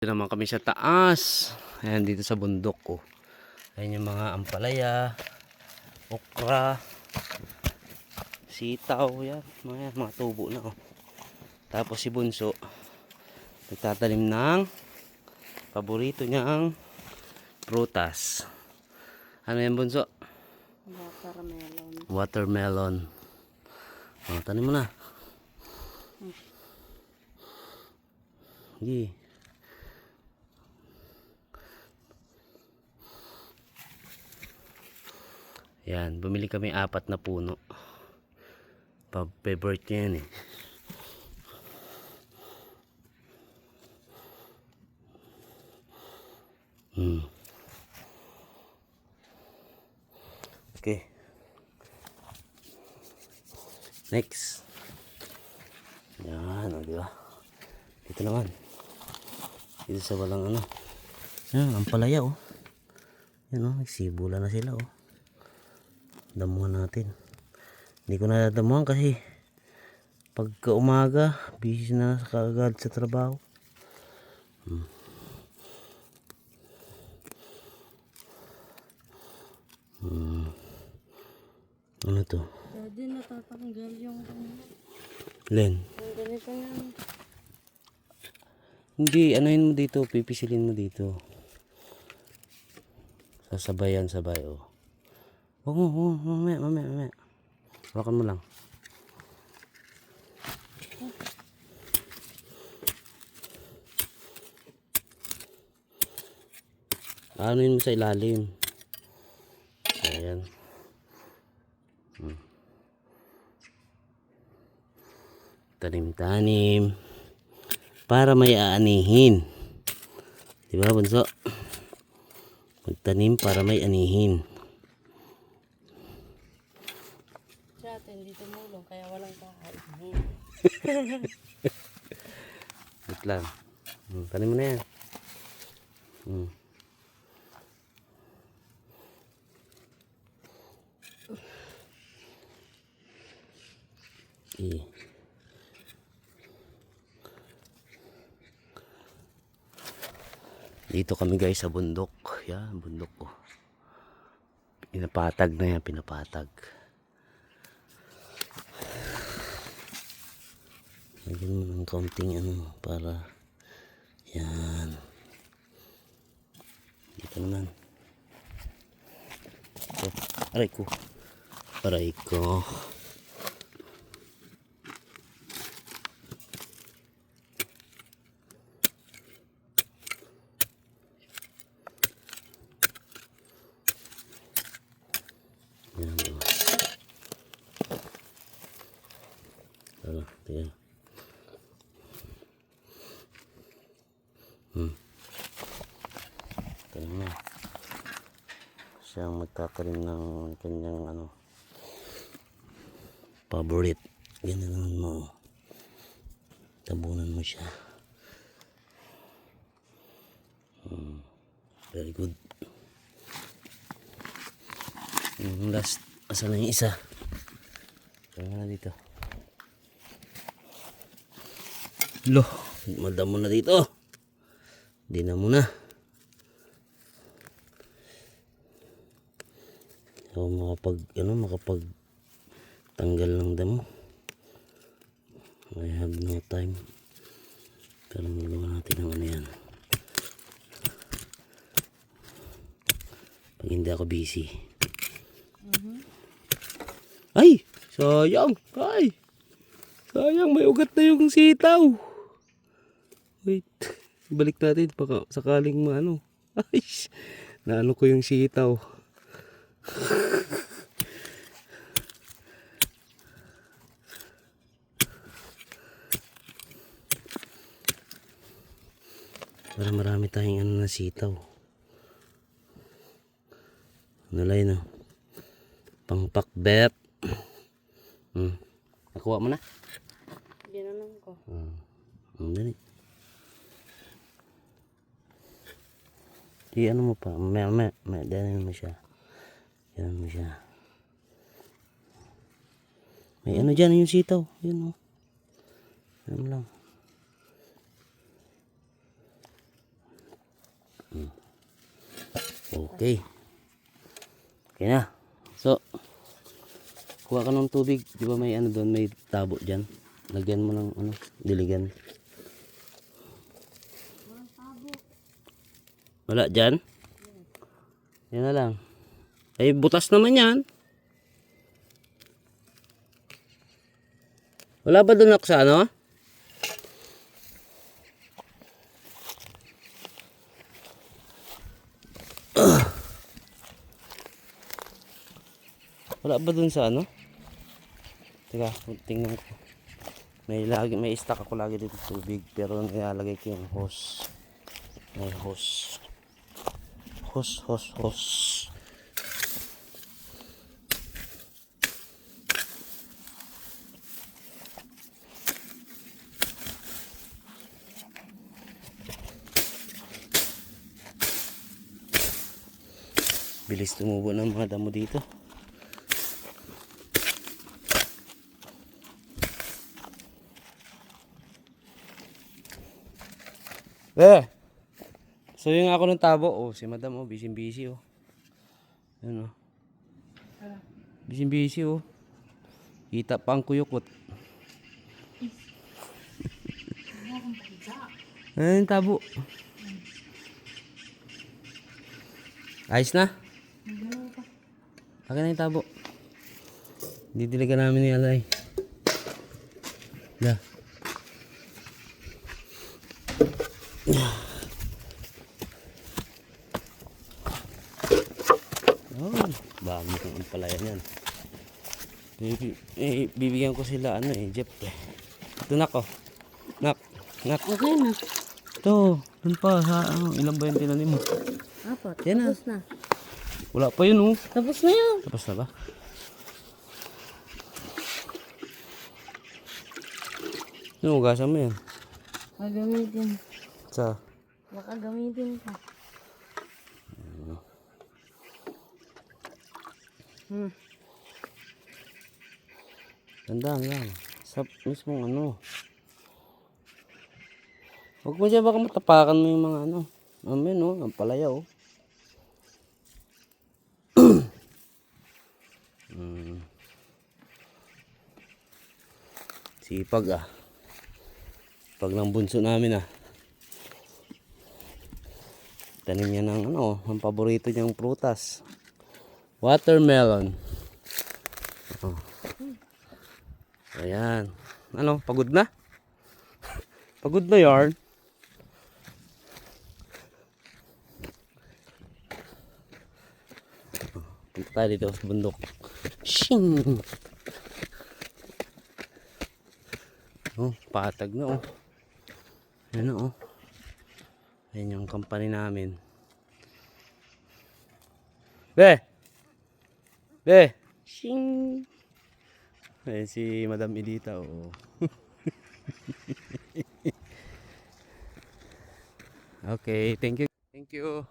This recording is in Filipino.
Dito naman kami sa taas. Ayan, dito sa bundok ko. Ayan yung mga ampalaya, okra, sitaw, yan. Mga tubo na oh. Tapos si Bunso nagtatanim ng paborito niyang prutas. Ano yan, Bunso? Watermelon. Watermelon. Oh, tanim mo na. Sige. Yan, bumili kami 4 na puno. Favorite niya yan eh. Okay. Next. Yan, o diba? Dito naman. Dito sa walang ano. Yan, ang palaya oh. Yan oh, nagsibula na sila oh. Damuhan natin. Hindi ko na damuhan kasi pagka umaga, busy na kaagad sa trabaho. Ano to? Daddy, natatanggal yung Len. ang ganito nga. Hindi, anuhin mo dito, pipisilin mo dito. Sasabayan, sabay oh. Oo, mamaya. Hawakan mo lang. Anuhin mo sa ilalim. Ayan. Tanim-tanim. Para may aanihin. Diba, Bunso? Magtanim para may anihin. Siya atin, hindi tumulong, kaya walang kahain. Wait lang. Tanim mo na yan. Okay. Dito kami guys sa bundok. Yan, bundok ko. Pinapatag na yan, pinapatag. Lagyan mo ng kaunting ano para yan. Dito naman. Oh, aray ko. Aray ko. Yan. Tara, tiga. Kaya na. Siyang magtatanim ng kanyang ano favorite. Ganun mo. Tabunan mo siya. Very good. Last, asan na yung isa? Kaya na dito. Loh, madamo na dito. Di na muna. So, makapag tanggal ng damo. I have no time. Pero magawa natin ang ano yan. Pag hindi ako busy. Ay! Sayang! Ay! Sayang, may ugat na yung sitaw. Wait. Balik natin. Baka sakaling maano. Ay! Naano ko yung sitaw. Para marami tayong ano na sitaw. Nalay na. Pangpakbet. Nakuha mo na? Ginanong ko. Dali. Di ano mo pa. May dali mo siya. Yan mo siya. May ano dyan yung sitaw. Yan o. Yan lang. Okay. Okay na. So, kuha ka ng tubig. Di ba may ano doon, may tabo dyan. Lagyan mo ng ano, diligan. Wala dyan? Yan na lang. Ay, butas naman yan. Wala ba doon ako sa ano? Wala ba doon sa ano? Teka, tingnan ko. May stock ako lagi dito tubig, pero nilalagay ko yung hose. May hose. Hose. Bilis tumubo ng mga damo dito. So yung ako ng tabo, oh, si madam, oh, busy oh. Yun oh. Busy oh. Kita pa ang kuyukot. Ayun yung tabo. Ayos na? Akin na yung tabo. Didiligan namin ni Alay. Da. Oh, dami kong ampalayan yan. Bibigyan ko sila ano Jeff eh. Ito nak oh. Nak. Okay na. Ito, dun pa sa ano, ilan ba yung tinanim mo? Apat. Yan na. Tapos na. Wala pa yun oh. Tapos na yun. Tapos na ba? Ugasan mo yan. Magamitin. Sa? Baka gamitin ka. Tandaan lang. Sa mismong ano. Huwag mo siya baka matapakan mo yung mga ano. Amen oh, ang palaya oh. Sipag ah. Pag ng bunso namin ah. Tanim niya ng ano, ang paborito niyang prutas. Watermelon. Oh. Ayan. Ano, pagod na? Pagod na yarn. Punta tayo dito sa bundok. Shing! Oh, patag na oh. Ayan oh. Ayan yung company namin. Be! Shing! Ayan si Madam Edita oh. Okay, thank you. Thank you.